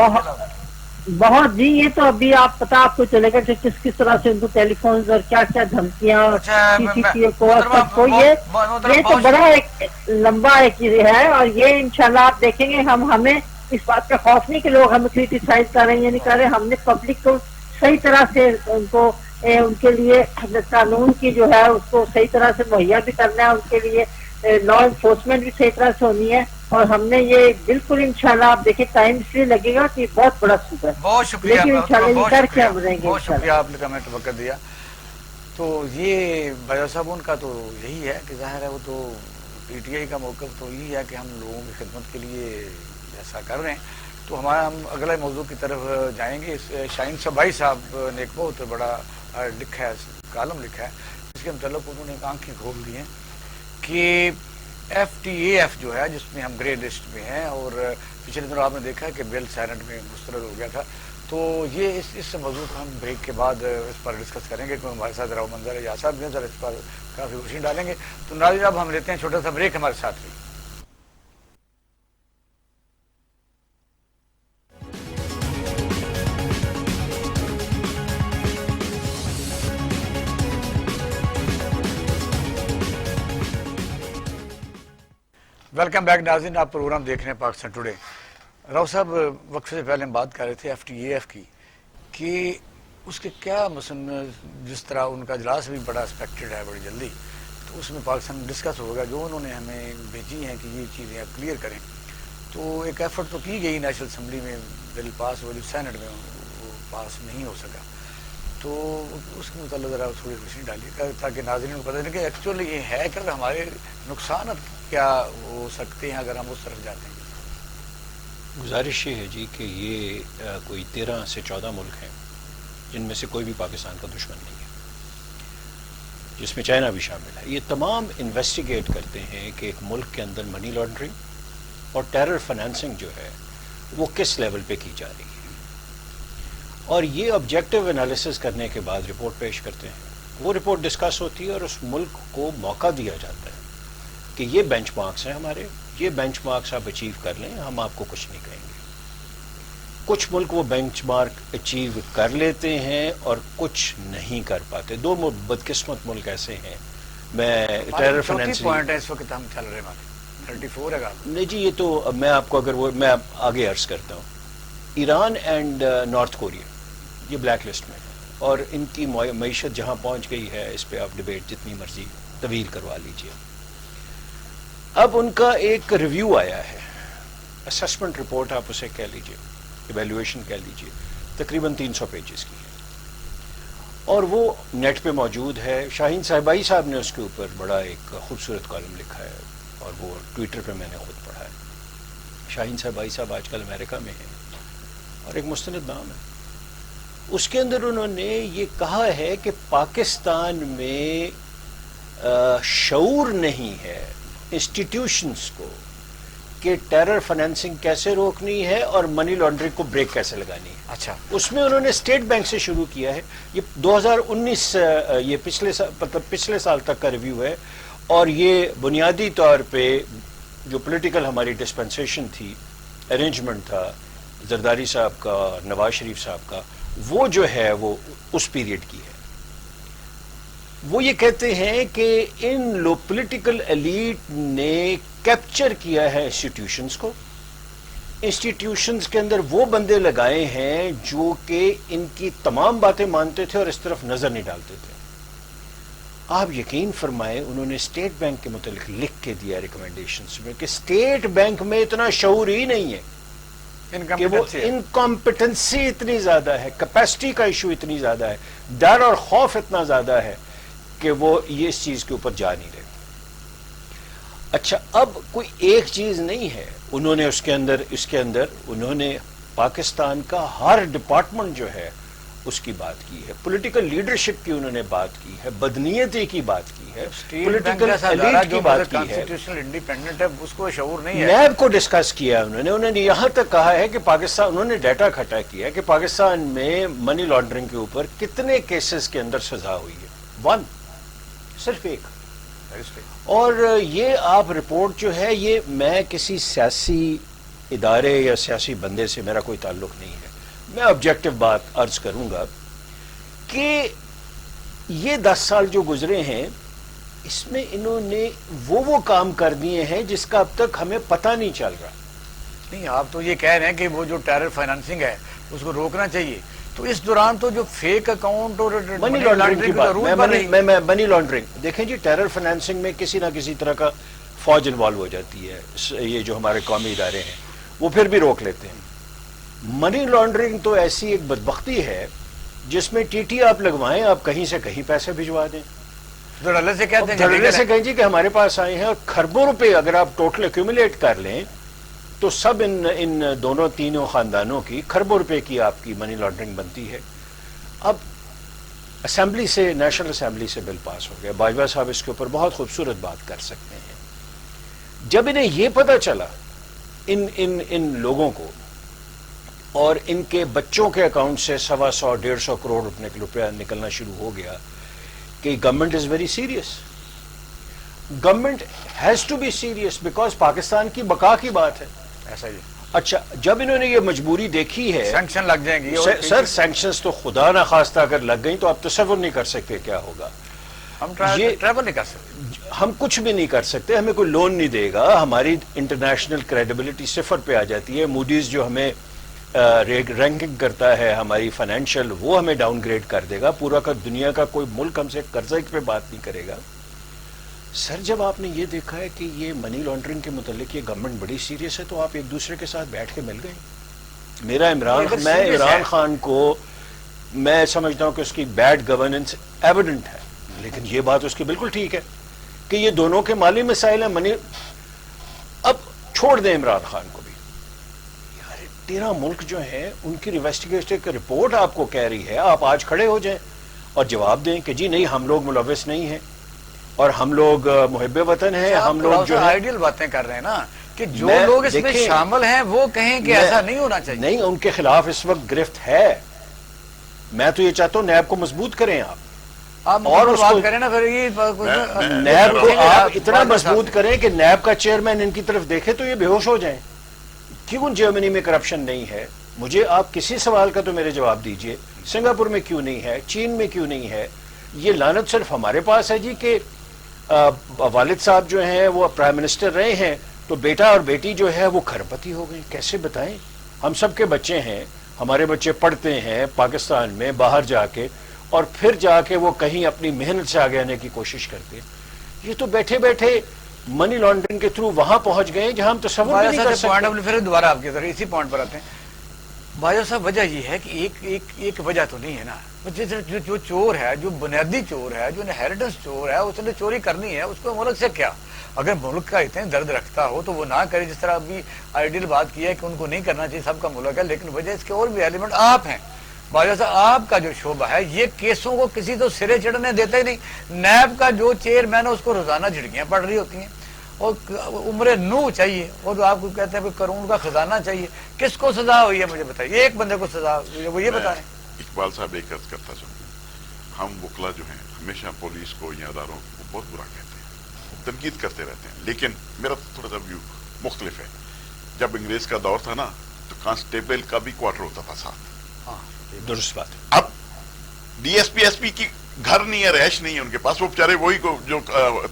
بہت جی. یہ تو ابھی آپ پتا آپ کو چلے گا کہ کس طرح سے ان کو ٹیلی فون اور کیا کیا دھمکیاں, سی سی پی او کو سب کو, یہ تو بڑا ایک لمبا ایک ہے. اور یہ انشاءاللہ آپ دیکھیں گے, ہمیں اس بات کا خوف نہیں کہ لوگ ہمیں کریٹیسائز کر رہے ہیں یا نہیں کر رہے. ہم نے پبلک کو صحیح طرح سے ان کو ان کے لیے قانون کی جو ہے اس کو صحیح طرح سے مہیا بھی کرنا ہے, ان کے لیے لا انفورسمنٹ بھی صحیح طرح سے ہونی ہے. اور ہم نے یہ بالکل انشاءاللہ آپ دیکھیں ٹائم اس لیے لگے گا کہ بہت بڑا صوبہ ہے، بہت شکریہ، لیکن انشاءاللہ یہ کر کے ہم رہیں گے بہت انشاءاللہ۔ شکریہ آپ نے ہمیں وقت دیا۔ تو یہ بھائی صاحب ان کا تو یہی ہے کہ ظاہر ہے وہ تو پی ٹی آئی کا موقف تو یہی ہے کہ ہم لوگوں کی خدمت کے لیے ایسا کر رہے ہیں۔ تو ہم اگلے موضوع کی طرف جائیں گے۔ شاہین صبائی صاحب نے ایک بہت بڑا لکھا ہے، کالم لکھا ہے، اس کے متعلق انہوں نے آنکھیں کھول دی ہیں کہ ایف ٹی اے ایف جو ہے جس میں ہم گرے لسٹ میں ہیں، اور پچھلے دنوں آپ نے دیکھا ہے کہ بل سائلنٹ میں مسترد ہو گیا تھا، تو یہ اس موضوع کو ہم بریک کے بعد اس پر ڈسکس کریں گے، کیونکہ ہمارے ساتھ راؤ منظر یا صاحب بھی ذرا اس پر کافی روشنی ڈالیں گے۔ تو ناظرین اب ہم لیتے ہیں چھوٹا سا بریک، ہمارے ساتھ رہیے۔ ویلکم بیک ناظرین، آپ پروگرام دیکھ رہے ہیں پاکستان ٹوڈے۔ راؤ صاحب وقفے سے پہلے ہم بات کر رہے تھے ایف ٹی اے ایف کی کہ اس کے کیا مثلا جس طرح ان کا اجلاس بھی بڑا ایکسپیکٹڈ ہے بڑی جلدی، تو اس میں پاکستان ڈسکس ہوگا، جو انہوں نے ہمیں بھیجی ہیں کہ یہ چیزیں آپ کلیئر کریں۔ تو ایک ایفرٹ تو کی گئی نیشنل اسمبلی میں بل پاس ہو، جو سینٹ میں وہ پاس نہیں ہو سکا، تو اس کے متعلق ذرا تھوڑی روشنی ڈالیے تاکہ ناظرین کو پتہ چلے کہ ایکچولی یہ ہے کہ ہمارے نقصانات کیا ہو سکتے ہیں اگر ہم اس طرف جاتے ہیں۔ گزارش یہ ہے جی کہ یہ کوئی 13 سے 14 ملک ہیں جن میں سے کوئی بھی پاکستان کا دشمن نہیں ہے، جس میں چائنا بھی شامل ہے۔ یہ تمام انویسٹیگیٹ کرتے ہیں کہ ایک ملک کے اندر منی لانڈرنگ اور ٹیرر فنانسنگ جو ہے وہ کس لیول پہ کی جا رہی ہے، اور یہ آبجیکٹو انالیسس کرنے کے بعد رپورٹ پیش کرتے ہیں۔ وہ رپورٹ ڈسکس ہوتی ہے اور اس ملک کو موقع دیا جاتا ہے کہ یہ بینچ مارکس ہیں ہمارے، یہ بینچ مارکس آپ اچیو کر لیں، ہم آپ کو کچھ نہیں کہیں گے۔ کچھ ملک وہ بینچ مارک اچیو کر لیتے ہیں اور کچھ نہیں کر پاتے۔ دو بدقسمت ملک ایسے ہیں۔ میں ٹیرر فنانسنگ پوائنٹ ہے اس وقت ہم چل رہے ہیں 34 ہے گا نہیں جی، یہ تو میں آپ کو اگر وہ میں آگے عرض کرتا ہوں۔ ایران اینڈ نارتھ کوریا یہ بلیک لسٹ میں ہے، اور ان کی معیشت جہاں پہنچ گئی ہے اس پہ آپ ڈبیٹ جتنی مرضی طویل کروا لیجیے۔ اب ان کا ایک ریویو آیا ہے، اسسمنٹ رپورٹ آپ اسے کہہ لیجیے، ایویلویشن کہہ لیجیے، تقریباً 300 پیجز کی ہے، اور وہ نیٹ پہ موجود ہے۔ شاہین صاحبائی صاحب نے اس کے اوپر بڑا ایک خوبصورت کالم لکھا ہے، اور وہ ٹویٹر پہ میں نے خود پڑھا ہے۔ شاہین صاحبائی صاحب آج کل امریکہ میں ہیں اور ایک مستند نام ہے۔ اس کے اندر انہوں نے یہ کہا ہے کہ پاکستان میں شعور نہیں ہے انسٹیٹیوشنز کو کہ ٹیرر فنانسنگ کیسے روکنی ہے اور منی لانڈرنگ کو بریک کیسے لگانی ہے۔ اچھا، اس میں انہوں نے اسٹیٹ بینک سے شروع کیا ہے۔ یہ 2019 یہ پچھلے سال تک کا ریویو ہے، اور یہ بنیادی طور پہ جو پولیٹیکل ہماری ڈسپنسیشن تھی، ارینجمنٹ تھا زرداری صاحب کا، نواز شریف صاحب کا، وہ جو ہے وہ اس پیریڈ کی ہے۔ وہ یہ کہتے ہیں کہ ان پولیٹیکل ایلیٹ نے کیپچر کیا ہے انسٹیٹیوشنز کو، انسٹیٹیوشنز کے اندر وہ بندے لگائے ہیں جو کہ ان کی تمام باتیں مانتے تھے اور اس طرف نظر نہیں ڈالتے تھے۔ آپ یقین فرمائیں انہوں نے اسٹیٹ بینک کے متعلق لکھ کے دیا ریکمنڈیشنز میں کہ اسٹیٹ بینک میں اتنا شعور ہی نہیں ہے کہ وہ انکمپٹنسی اتنی زیادہ ہے، کیپیسٹی کا ایشو اتنی زیادہ ہے، ڈر اور خوف اتنا زیادہ ہے کہ وہ یہ اس چیز کے اوپر جا نہیں رہے۔ اچھا، اب کوئی ایک چیز نہیں ہے، انہوں نے اس کے اندر انہوں نے پاکستان کا ہر ڈپارٹمنٹ جو ہے اس کی بات کی ہے، پولیٹیکل لیڈرشپ کی انہوں نے بات کی ہے، بدنیتی کی بات کی ہے، پولیٹیکل ایلیٹ کی بات کی ہے، کانسٹیٹیوشنل انڈیپینڈنٹ ہے، اس کو شعور نہیں ہے۔ نیب کو ڈسکس کیا انہوں نے یہاں تک کہا ہے کہ پاکستان، انہوں نے ڈیٹا کھٹا کیا ہے کہ پاکستان میں منی لانڈرنگ کے اوپر کتنے کیسز کے اندر سزا ہوئی ہے، 1 صرف 1۔ اور یہ آپ رپورٹ جو ہے، یہ میں کسی سیاسی ادارے یا سیاسی بندے سے میرا کوئی تعلق نہیں ہے، میں آبجیکٹو بات عرض کروں گا کہ یہ 10 سال جو گزرے ہیں اس میں انہوں نے وہ کام کر دیے ہیں جس کا اب تک ہمیں پتہ نہیں چل رہا۔ نہیں، آپ تو یہ کہہ رہے ہیں کہ وہ جو ٹیرر فائنانسنگ ہے اس کو روکنا چاہیے، تو اس دوران تو جو فیک اکاؤنٹ اور منی لانڈرنگ کی بات، میں منی لانڈرنگ دیکھیں جی، ٹیرر فنانسنگ میں کسی نہ کسی طرح کا فوج انوالو ہو جاتی ہے، یہ جو ہمارے قومی ادارے ہیں وہ پھر بھی روک لیتے ہیں۔ منی لانڈرنگ تو ایسی ایک بدبختی ہے جس میں ٹی ٹی آپ لگوائیں، آپ کہیں سے کہیں پیسے بھجوا دیں، دھڑلے سے کہتے ہیں دھڑلے سے کہیں جی کہ ہمارے پاس آئے ہیں، اور خربوں روپے اگر آپ ٹوٹل ایکومولیٹ کر لیں تو سب ان دونوں تینوں خاندانوں کی خربوں روپے کی آپ کی منی لانڈرنگ بنتی ہے۔ اب اسمبلی سے، نیشنل اسمبلی سے بل پاس ہو گیا، باجوہ صاحب اس کے اوپر بہت خوبصورت بات کر سکتے ہیں۔ جب انہیں یہ پتہ چلا ان لوگوں کو، اور ان کے بچوں کے اکاؤنٹ سے 125-150 کروڑ روپیہ نکلنا شروع ہو گیا کہ government is very serious, government has to be serious because Pakistan کی بقا کی بات ہے۔ ایسا جی اچھا، جب انہوں نے یہ مجبوری دیکھی ہے، سینکشن لگ جائیں گی، سر سینکشنز تو خدا نہ خواستہ اگر لگ گئیں تو آپ تصور نہیں کر سکتے کیا ہوگا۔ ہم یہ ٹریول نہیں کر سکتے، ہم کچھ بھی نہیں کر سکتے، ہمیں کوئی لون نہیں دے گا، ہماری انٹرنیشنل کریڈیبلٹی صفر پہ آ جاتی ہے، موڈیز جو ہمیں رینکنگ کرتا ہے ہماری فائنینشیل، وہ ہمیں ڈاؤن گریڈ کر دے گا، پورا کا دنیا کا کوئی ملک ہم سے قرضے پہ بات نہیں کرے گا۔ سر جب آپ نے یہ دیکھا ہے کہ یہ منی لانڈرنگ کے متعلق یہ گورنمنٹ بڑی سیریس ہے تو آپ ایک دوسرے کے ساتھ بیٹھ کے مل گئے۔ میں عمران خان کو میں سمجھتا ہوں کہ اس کی بیڈ گورننس ایویڈنٹ ہے، لیکن یہ بات اس کی بالکل ٹھیک ہے کہ یہ دونوں کے مالی مسائل ہیں، منی اب چھوڑ دیں عمران خان کو بھی، یار 13 ملک جو ہیں ان کی انویسٹیگیشن رپورٹ آپ کو کہہ رہی ہے، آپ آج کھڑے ہو جائیں اور جواب دیں کہ جی نہیں ہم لوگ ملوث نہیں ہیں اور ہم لوگ محب وطن ہیں، ہم لوگ جو آئیڈیل باتیں کر رہے ہیں نا کہ جو لوگ اس میں شامل ہیں وہ کہیں کہ ایسا نہیں ہونا چاہیے۔ نہیں، ان کے خلاف اس وقت گرفت ہے، میں تو یہ چاہتا ہوں نیب کو مضبوط کریں آپ، اور اس کو کریں نا، پھر یہ نیب کو آپ اتنا مضبوط کریں کہ نیب کا چیئرمین ان کی طرف دیکھے تو یہ بے ہوش ہو جائیں۔ کیوں جرمنی میں کرپشن نہیں ہے؟ مجھے آپ کسی سوال کا تو میرے جواب دیجئے، سنگاپور میں کیوں نہیں ہے، چین میں کیوں نہیں ہے؟ یہ لعنت صرف ہمارے پاس ہے جی کہ والد صاحب جو ہیں وہ پرائم منسٹر رہے ہیں تو بیٹا اور بیٹی جو ہے وہ کھرپتی ہو گئی، کیسے بتائیں؟ ہم سب کے بچے ہیں، ہمارے بچے پڑھتے ہیں پاکستان میں باہر جا کے، اور پھر جا کے وہ کہیں اپنی محنت سے آگے آنے کی کوشش کرتے ہیں۔ یہ تو بیٹھے بیٹھے منی لانڈرنگ کے تھرو وہاں پہنچ گئے جہاں ہم تصور نہیں کر سکتے۔ پھر دوبارہ آپ کے ذریعے اسی پوائنٹ پر آتے ہیں باجوہ صاحب، وجہ یہ ہے کہ ایک وجہ تو نہیں ہے نا، جو چور ہے، جو بنیادی چور ہے، جو انہیریٹنس چور ہے، اس نے چوری کرنی ہے، اس کو ملک سے کیا؟ اگر ملک کا اتنے درد رکھتا ہو تو وہ نہ کرے، جس طرح ابھی آئیڈیل بات کی ہے کہ ان کو نہیں کرنا چاہیے، سب کا ملک ہے، لیکن وجہ اس کے اور بھی ایلیمنٹ آپ ہیں۔ باجوہ صاحب آپ کا جو شعبہ ہے یہ کیسوں کو کسی تو سرے چڑھنے دیتا ہی نہیں، نیب کا جو چیئرمین ہے اس کو روزانہ جھڑکیاں پڑ رہی ہوتی ہیں، اور عمر نو چاہیے، اور جو آپ کو کہتے ہیں کروڑ کا خزانہ چاہیے، کس کو سزا ہوئی ہے مجھے بتائیے، ایک بندے کو سزا ہوئی ہے، وہ یہ بتائیں۔ اقبال صاحب ایک عرض کرتا چاہوں، ہم وکلا جو ہیں ہمیشہ پولیس کو یا اداروں کو بہت برا کہتے ہیں، تنقید کرتے رہتے ہیں، لیکن میرا تھوڑا سا ویو مختلف ہے۔ جب انگریز کا دور تھا نا تو کانسٹیبل کا بھی کوارٹر ہوتا تھا ساتھ، درست بات ہے۔ اب ڈی ایس پی کی گھر نہیں ہے، رہائش نہیں ہے ان کے پاس، وہ بیچارے وہی جو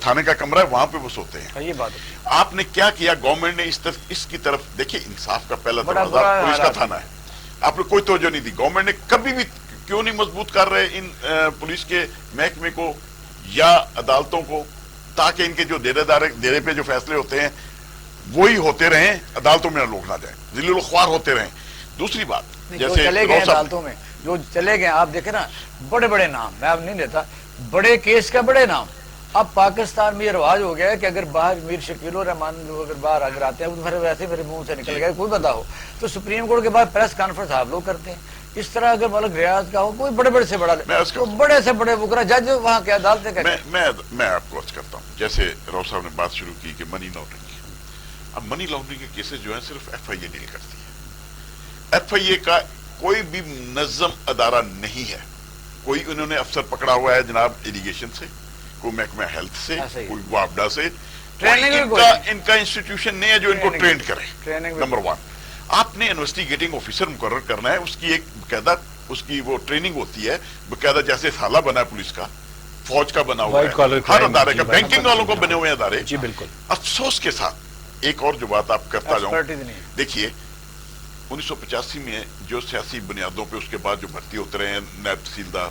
تھانے کا کمرہ ہے وہاں پہ وہ سوتے ہیں۔ یہ بات آپ نے کیا کیا؟ گورنمنٹ نے اس کی طرف دیکھیے، انصاف کا پہلا دروازہ پولیس کا تھانہ ہے، آپ نے کوئی توجہ نہیں دی۔ گورنمنٹ نے کبھی بھی کیوں نہیں مضبوط کر رہے ان پولیس کے محکمے کو یا عدالتوں کو، تاکہ ان کے جو ڈیرے پہ جو فیصلے ہوتے ہیں وہی ہوتے رہیں، عدالتوں میں لوگ نہ جائیں، ذلیل الخوار ہوتے رہیں۔ دوسری بات جیسے چلے گئے عدالتوں میں، جو چلے گئے، آپ دیکھیں نا بڑے بڑے نام، میں اب نہیں لیتا، بڑے کیس کا بڑے نام۔ اب پاکستان میں یہ رواج ہو گیا ہے کہ اگر باہر میر شکیل الرحمان اگر باہر اگر آتے ہیں پھر ویسے میرے منہ سے نکل گئے کوئی بتا ہو تو سپریم کورٹ کے بعد پریس کانفرنس آپ لوگ کرتے ہیں۔ اس طرح اگر ملک ریاض کا ہو، کوئی بڑے بڑے سے بڑا تو بڑے سے بڑے وکلا جج وہاں کے عدالتیں کہتے ہیں۔ میں آپ کو عرض کرتا ہوں، جیسے راؤ صاحب نے بات شروع کی کہ منی لانڈرنگ کی، اب منی لانڈرنگ کے کیسز جو ہیں صرف ایف آئی اے ڈیل کرتی ہے۔ ایف آئی اے کا کوئی بھی منظم ادارہ نہیں ہے، کوئی انہوں نے افسر پکڑا ہوا ہے جناب ایریگیشن سے، کوئی محکمہ ہیلتھ سے، کوئی وابڈا سے، ان کا انسٹیٹیوشن نہیں ہے جو ان کو ٹرین کرے۔ نمبر 1، آپ نے انویسٹیگیٹنگ آفیسر مقرر کرنا ہے، اس کی ایک باقاعدہ اس کی وہ ٹریننگ ہوتی ہے، باقاعدہ جیسے سالہ بنا ہے پولیس کا، فوج کا بنا ہوا ہے، ہر ادارے کا، بینکنگ والوں کو بنے ہوئے ادارے۔ جی بالکل۔ افسوس کے ساتھ ایک اور جو بات آپ کرتا جاؤں، دیکھیے 1985 میں جو سیاسی بنیادوں پہ اس کے بعد جو بھرتی ہوتے رہے ہیں نیب تحصیلدار،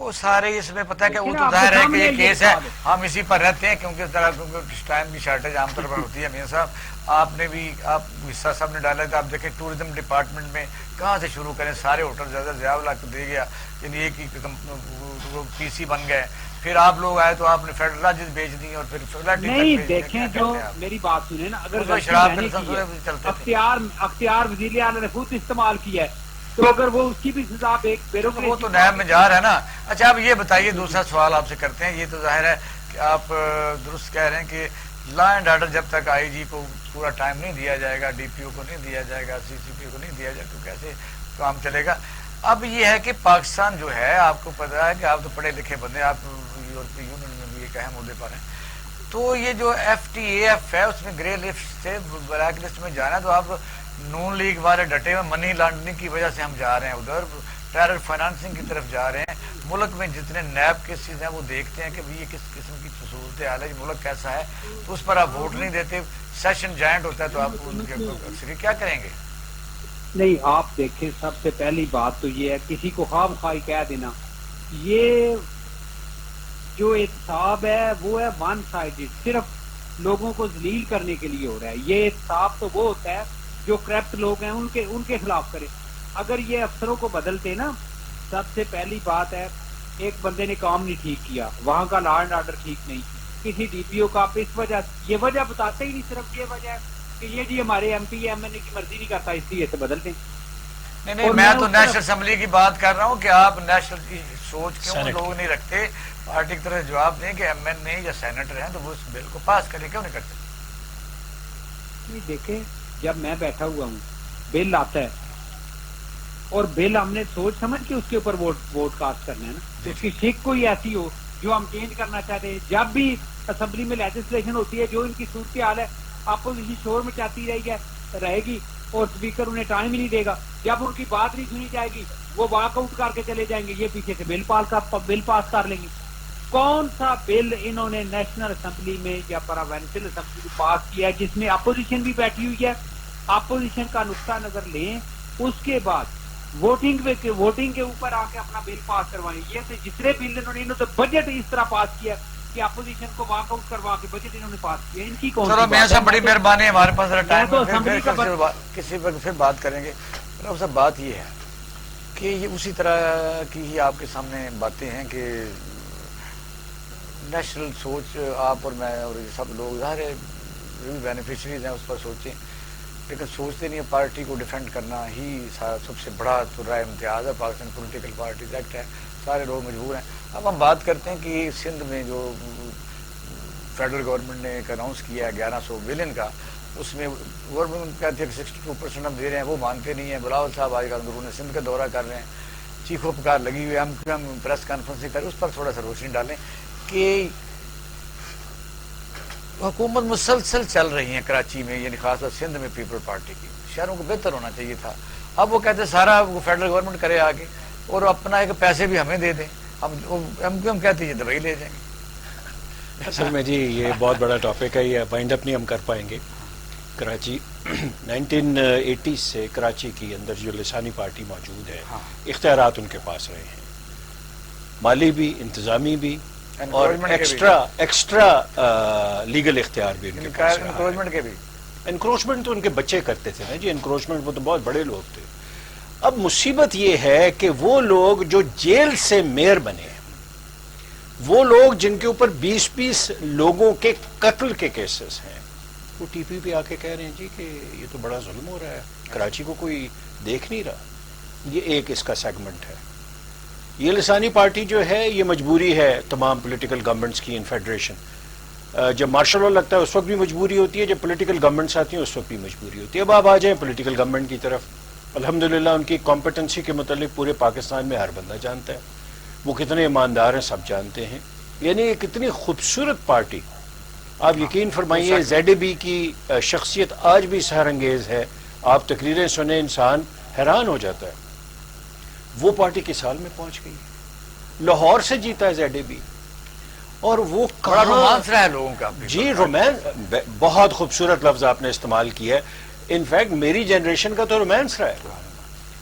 وہ سارے اس میں پتہ ہے کہ وہ لیکن تو آپ کے ظاہر ہے کہ سامنے یہ یہ کیس ہے، بات ہے۔ ہم اسی پر رہتے ہیں کیونکہ ٹائم کی شارٹیج عام طور پر ہوتی ہے۔ میاں صاحب آپ نے بھی، آپ حصہ صاحب نے ڈالا تھا، آپ دیکھیں ٹورزم ڈپارٹمنٹ میں کہاں سے شروع کریں، سارے ہوٹل زیادہ ضیاء دے گیا، یعنی ایک ہی پی سی بن گئے، پھر آپ لوگ آئے تو آپ نے فیڈرل لاجز بیچ دی اور پھر فلاٹی نہیں دیکھیں جو میری بات سنیں نا، اگر غلطی شراب میں نے کے کی ہے، چلتے تھے اختیار وزیر اعلیٰ نے خود استعمال کیا ہے، تو اگر وہ اس کی بھی سزا ایک وہ بیوروکریسی تو نیب میں جا رہا ہے نا۔ اچھا اب یہ بتائیے، دوسرا سوال آپ سے کرتے ہیں، یہ تو ظاہر ہے کہ آپ درست کہہ رہے ہیں کہ لا اینڈ آرڈر جب تک آئی جی کو پورا ٹائم نہیں دیا جائے گا، ڈی پی او کو نہیں دیا جائے گا، سی سی پی کو نہیں دیا جائے گا تو کیسے کام چلے گا؟ اب یہ ہے کہ پاکستان جو ہے، آپ کو پتا ہے کہ آپ تو پڑھے لکھے بندے، آپ یورپی یونین میں بھی ایک اہم عہدے پر ہیں، تو یہ جو ایف ٹی اے ایف ہے اس میں گرے لسٹ سے بلیک لسٹ میں جانا ہے، تو آپ نون لیگ والے ڈٹے ہوئے منی لانڈرنگ کی وجہ سے ہم جا رہے ہیں ادھر، ٹیرر فائنانسنگ کی طرف جا رہے ہیں۔ ملک میں جتنے نیب کیسز ہیں وہ دیکھتے ہیں کہ یہ کس قسم کی صورت حال ہے، یہ ملک کیسا ہے، تو اس پر آپ ووٹ نہیں دیتے، سیشن جائنٹ ہوتا ہے تو آپ ان کے اکثر کیا کریں گے؟ نہیں آپ دیکھیں، سب سے پہلی بات تو یہ ہے کسی کو خواہ مخواہ کہہ دینا، یہ جو احتساب ہے وہ ہے ون سائیڈڈ، صرف لوگوں کو ذلیل کرنے کے لیے ہو رہا ہے۔ یہ احتساب تو وہ ہوتا ہے جو کرپٹ لوگ ہیں ان کے خلاف کرے۔ اگر یہ افسروں کو بدلتے نا، سب سے پہلی بات ہے ایک بندے نے کام نہیں ٹھیک کیا، وہاں کا لا اینڈ آرڈر ٹھیک نہیں، کسی ڈی پی او کا آپ اس وجہ، یہ وجہ بتاتے ہی نہیں، صرف یہ وجہ ہے کہ یہ جی ہمارے ایم پی ایم این اے کی مرضی نہیں کرتا، اس لیے سے بدلتے ہیں۔ نہیں میں تو نیشنل اسمبلی کی بات کر رہا ہوں کہ آپ نیشنل کی سوچ کیوں لوگ نہیں رکھتے، پارٹی کی طرف جواب دیں کہ ایم این اے یا سینیٹر ہیں تو وہ اس بل کو پاس کریں، کیوں نہیں کرتے؟ دیکھیں جب میں بیٹھا ہوا ہوں، بل آتا ہے اور بل ہم نے سوچ سمجھ کے اس کے اوپر ووٹ کاسٹ کرنا ہے نا، اس کی شک کوئی ایسی ہو جو ہم چینج کرنا چاہتے ہیں۔ جب بھی اسمبلی میں لیجسلیشن ہوتی ہے، جو ان کی صورتحال ہے، اپوزیشن شور مچاتی رہے گی اور اسپیکر انہیں ٹائم ہی نہیں دے گا، جب ان کی بات نہیں سنی جائے گی وہ واک آؤٹ کر کے چلے جائیں گے، یہ پیچھے سے بل پاس کر لیں گے۔ کون سا بل انہوں نے نیشنل اسمبلی میں یا پراونشل اسمبلی میں پاس کیا ہے جس میں اپوزیشن بھی بیٹھی ہوئی ہے؟ اپوزیشن کا نقطہ نظر لیں، اس کے بعد ووٹنگ کے اوپر آ کے اپنا بل پاس کروائیں۔ یہ سے جتنے بل انہوں نے تو بجٹ اس طرح پاس کیا کہ اپوزیشن کو واک آؤٹ کروا کے بجٹ انہوں نے پاس کیا، ان کی کون سی چلو میاں صاحب بڑی مہربانی، ہمارے پاس ٹائم تو اسمبلی کا کسی پر پھر بات کریں گے۔ صاحب بات یہ ہے کہ یہ اسی طرح کی ہی آپ کے سامنے باتیں ہیں کہ نیشنل سوچ آپ اور میں اور یہ سب لوگ ظاہر ہے بینیفیشریز ہیں اس پر سوچیں، لیکن سوچتے نہیں، پارٹی کو ڈیفینڈ کرنا ہی سب سے بڑا ترہ امتیاز ہے، پاکستان پولیٹیکل پارٹیز ایکٹ ہے، سارے لوگ مجبور ہیں۔ اب ہم بات کرتے ہیں کہ سندھ میں جو فیڈرل گورنمنٹ نے ایک اناؤنس کیا ہے 1100 بلین کا، اس میں گورنمنٹ کہتے ہیں کہ 62% ہم دے رہے ہیں، وہ مانتے نہیں ہیں۔ بلاول صاحب آج کل اندرون سندھ کا دورہ کر رہے ہیں، چیخ و پکار لگی ہوئی ہے، ہم پریس کانفرنس کریں، اس پر تھوڑا سا روشنی ڈالیں کہ حکومت مسلسل چل رہی ہیں کراچی میں، یعنی خاص طور سندھ میں پیپل پارٹی کی، شہروں کو بہتر ہونا چاہیے تھا، اب وہ کہتے ہیں سارا وہ فیڈرل گورنمنٹ کرے آگے اور اپنا ایک پیسے بھی ہمیں دے دیں، ہم کہتے ہیں یہ دبئی لے جائیں گے۔ اصل میں جی یہ بہت بڑا ٹاپک ہے، یہ وائنڈ اپ نہیں ہم کر پائیں گے۔ کراچی 1980 سے کراچی کے اندر جو لسانی پارٹی موجود ہے، اختیارات ان کے پاس رہے ہیں، مالی بھی، انتظامی بھی اور ایکسٹرا لیگل اختیار بھی ان کے پاس رہا ہے۔ انکروچمنٹ تو ان کے بچے کرتے تھے نا جی، انکروچمنٹ وہ تو بہت بڑے لوگ تھے۔ اب مصیبت یہ ہے کہ وہ لوگ جو جیل سے میئر بنے، وہ لوگ جن کے اوپر 20 لوگوں کے قتل کے کیسز ہیں، وہ ٹی پی پہ آ کے کہہ رہے ہیں جی کہ یہ تو بڑا ظلم ہو رہا ہے، کراچی کو کوئی دیکھ نہیں رہا۔ یہ ایک اس کا سیگمنٹ ہے۔ یہ لسانی پارٹی جو ہے یہ مجبوری ہے تمام پولیٹیکل گورنمنٹس کی ان فیڈریشن، جب مارشل لا لگتا ہے اس وقت بھی مجبوری ہوتی ہے، جب پولیٹیکل گورنمنٹس آتی ہیں اس وقت بھی مجبوری ہوتی ہے۔ اب آپ آ جائیں پولیٹیکل گورنمنٹ کی طرف، الحمدللہ ان کی کمپیٹنسی کے متعلق پورے پاکستان میں ہر بندہ جانتا ہے، وہ کتنے ایماندار ہیں سب جانتے ہیں، یعنی یہ کتنی خوبصورت پارٹی، آپ یقین فرمائیے زیڈ اے بی کی شخصیت آج بھی سحر انگیز ہے، آپ تقریریں سنیں انسان حیران ہو جاتا ہے۔ وہ پارٹی کس سال میں پہنچ گئی، لاہور سے جیتا ہے زیڈ اے بی، اور وہ بڑا رومانس رہا ہے لوگوں کا جی، رومانس بہت خوبصورت لفظ آپ نے استعمال کیا ہے، انفیکٹ میری جنریشن کا تو رومانس رہا ہے۔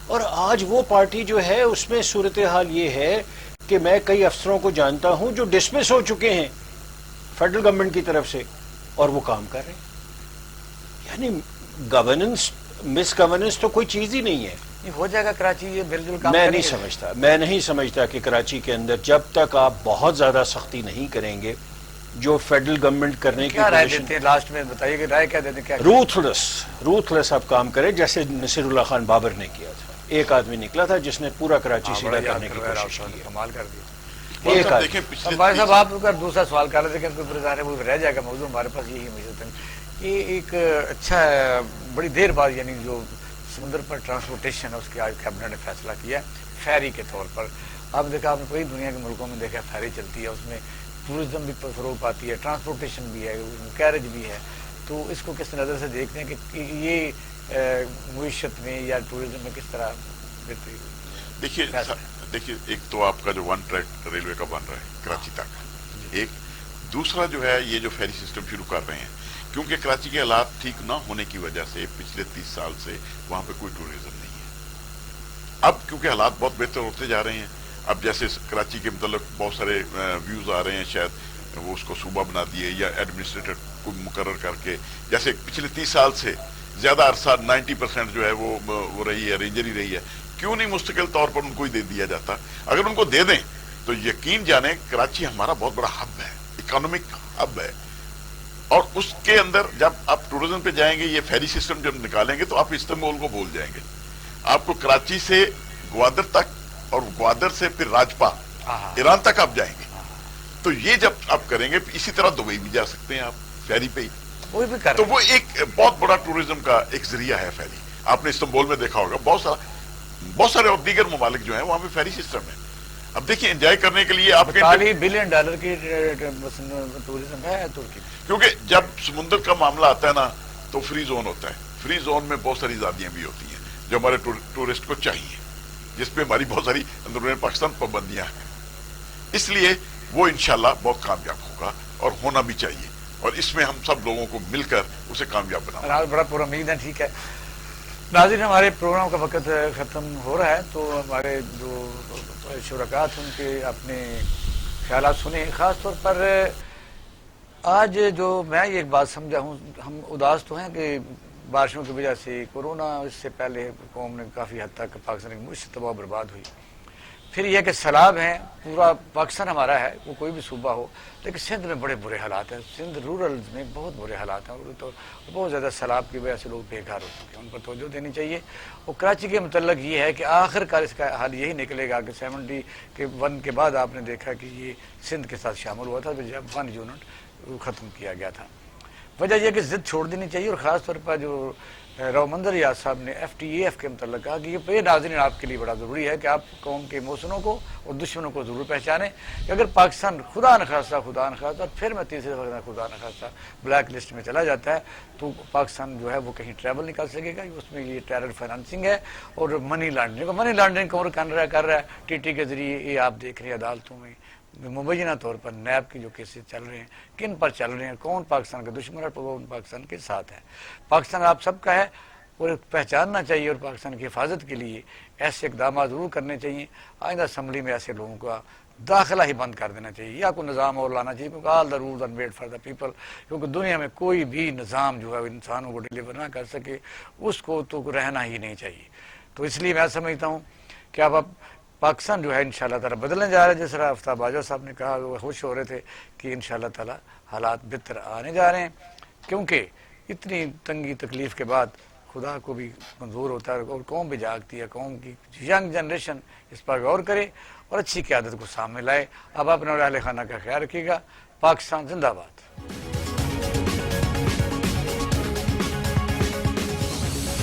اور آج وہ پارٹی جو ہے اس میں صورتحال یہ ہے کہ میں کئی افسروں کو جانتا ہوں جو ڈسمس ہو چکے ہیں فیڈرل گورنمنٹ کی طرف سے اور وہ کام کر رہے ہیں. یعنی گورننس مس گورننس تو کوئی چیز ہی نہیں ہے. ہو جائے گا کراچی یہ مل جل کام میں کریں نہیں گے. سمجھتا کہ کراچی کے اندر جب تک آپ بہت زیادہ سختی نہیں کریں گے جو فیڈرل گورنمنٹ کرنے کی کیا رائے دیتے ہیں لاسٹ میں بتائیے کہ رائے کیا دیتے ہیں؟ کیا روتھلیس آپ کام کریں جیسے نصیر اللہ خان بابر نے کیا تھا. ایک آدمی نکلا تھا جس نے پورا کراچی سیدھا کرنے کی کوشش کی. کمال کر دیا. ایک آدمی. دیکھیں پچھلے بھائی صاحب آپ اگر دوسرا سوال کر رہے تھے کہ وہ رہ جائے گا موضوع ہمارے پاس یہی مجھے کہ ایک اچھا بڑی دیر بعد یعنی جو سمندر پر ٹرانسپورٹیشن ہے اس کی آج کیبنٹ نے فیصلہ کیا فیری کے طور پر. آپ دیکھا آپ نے کئی دنیا کے ملکوں میں دیکھا فیری چلتی ہے, اس میں ٹورزم بھی فروغ پاتی ہے, ٹرانسپورٹیشن بھی ہے, کیریج بھی ہے. تو اس کو کس نظر سے دیکھتے ہیں کہ یہ معیشت میں یا ٹورزم میں کس طرح بہتری؟ دیکھیے ایک تو آپ کا جو ون ٹریک ریلوے کا بن رہا ہے کراچی تک, ایک دوسرا جو ہے یہ جو فیری سسٹم شروع کر رہے ہیں کیونکہ کراچی کے حالات ٹھیک نہ ہونے کی وجہ سے پچھلے 30 سال سے وہاں پہ کوئی ٹورزم نہیں ہے. اب کیونکہ حالات بہت بہتر ہوتے جا رہے ہیں, اب جیسے کراچی کے متعلق بہت سارے ویوز آ رہے ہیں, شاید وہ اس کو صوبہ بنا دیے یا ایڈمنسٹریٹر کو مقرر کر کے, جیسے پچھلے 30 سال سے زیادہ عرصہ 90% جو ہے وہ رہی ہے, رینجر ہی رہی ہے, کیوں نہیں مستقل طور پر ان کو ہی دے دیا جاتا؟ اگر ان کو دے دیں تو یقین جانیں کراچی ہمارا بہت بڑا ہب ہے, اکانومک ہب ہے, اور اس کے اندر جب آپ ٹورزم پہ جائیں گے, یہ فیری سسٹم جب نکالیں گے تو آپ استنبول کو بھول جائیں گے. آپ کو کراچی سے گوادر تک اور گوادر سے پھر راجپا ایران تک آپ جائیں گے. تو یہ جب آپ کریں گے, اسی طرح دبئی بھی جا سکتے ہیں آپ فیری پہ ہی, تو وہ ایک بہت بڑا ٹورزم کا ایک ذریعہ ہے فیری. آپ نے استنبول میں دیکھا ہوگا بہت سارے اور دیگر ممالک جو ہیں وہاں پہ فیری سسٹم ہے. اب دیکھیں انجوائے کرنے کے لیے آپ $40 بلین کی ٹورزم ہے ترکی, کیونکہ جب سمندر کا معاملہ آتا ہے نا تو فری زون ہوتا ہے. فری زون میں بہت ساری آزادیاں بھی ہوتی ہیں جو ہمارے ٹورسٹ کو چاہیے, جس پہ ہماری بہت ساری اندرون پاکستان پابندیاں ہیں. اس لیے وہ انشاءاللہ بہت کامیاب ہوگا اور ہونا بھی چاہیے, اور اس میں ہم سب لوگوں کو مل کر اسے کامیاب بنانا. بڑا پورا امید ہے. ٹھیک ہے ناظرین, ہمارے پروگرام کا وقت ختم ہو رہا ہے, تو ہمارے جو شرکات ان کے اپنے خیالات سنیں. خاص طور پر آج جو میں یہ ایک بات سمجھا ہوں, ہم اداس تو ہیں کہ بارشوں کی وجہ سے کورونا, اس سے پہلے قوم نے کافی حد تک پاکستان کی معیشت تباہ برباد ہوئی. پھر یہ کہ سیلاب ہیں, پورا پاکستان ہمارا ہے, وہ کوئی بھی صوبہ ہو, لیکن سندھ میں بڑے برے حالات ہیں. سندھ رورلز میں بہت برے حالات ہیں, اور تو بہت زیادہ سیلاب کی وجہ سے لوگ بے گھر ہو چکے ہیں, ان پر توجہ دینی چاہیے. اور کراچی کے متعلق یہ ہے کہ آخر کار اس کا حل یہی نکلے گا کہ 71 کے بعد آپ نے دیکھا کہ یہ سندھ کے ساتھ شامل ہوا تھا, جب 1 یونٹ ختم کیا گیا تھا. وجہ یہ کہ ضد چھوڑ دینی چاہیے, اور خاص طور پر جو رو مندر ریاض صاحب نے FTAF کے متعلق کہا کہ یہ ناظرین آپ کے لیے بڑا ضروری ہے کہ آپ قوم کے محسنوں کو اور دشمنوں کو ضرور پہچانیں, کہ اگر پاکستان خدا نخواستہ پھر میں تیسرے وقت خدا نخواستہ بلیک لسٹ میں چلا جاتا ہے, تو پاکستان جو ہے وہ کہیں ٹریول نہیں کر سکے گا. اس میں یہ ٹیرر فائنانسنگ ہے اور منی لانڈرنگ کون کر رہا ہے TT کے ذریعے. یہ آپ دیکھ رہے ہیں عدالتوں میں مبینہ طور پر نیب کے جو کیسز چل رہے ہیں, کن پر چل رہے ہیں, کون پاکستان کا دشمن ہے, کون پاکستان کے ساتھ ہے. پاکستان آپ سب کا ہے اور پہچاننا چاہیے, اور پاکستان کی حفاظت کے لیے ایسے اقدامات ضرور کرنے چاہیے. آئندہ اسمبلی میں ایسے لوگوں کا داخلہ ہی بند کر دینا چاہیے, یا کوئی نظام اور لانا چاہیے, کیونکہ all the rules are made for the people. کیونکہ دنیا میں کوئی بھی نظام جو ہے انسانوں کو ڈیلیور نہ کر سکے, اس کو تو رہنا ہی نہیں چاہیے. تو اس لیے میں سمجھتا ہوں کہ اب پاکستان جو ہے انشاءاللہ تعالیٰ بدلنے جا رہا ہے. جس طرح آفتاب باجوہ صاحب نے کہا, وہ خوش ہو رہے تھے کہ انشاءاللہ تعالیٰ حالات بہتر آنے جا رہے ہیں, کیونکہ اتنی تنگی تکلیف کے بعد خدا کو بھی منظور ہوتا ہے, اور قوم بھی جاگتی ہے. قوم کی ینگ جنریشن اس پر غور کرے اور اچھی قیادت کو سامنے لائے. اب اپنے اہل خانہ کا خیال رکھیے گا. پاکستان زندہ باد.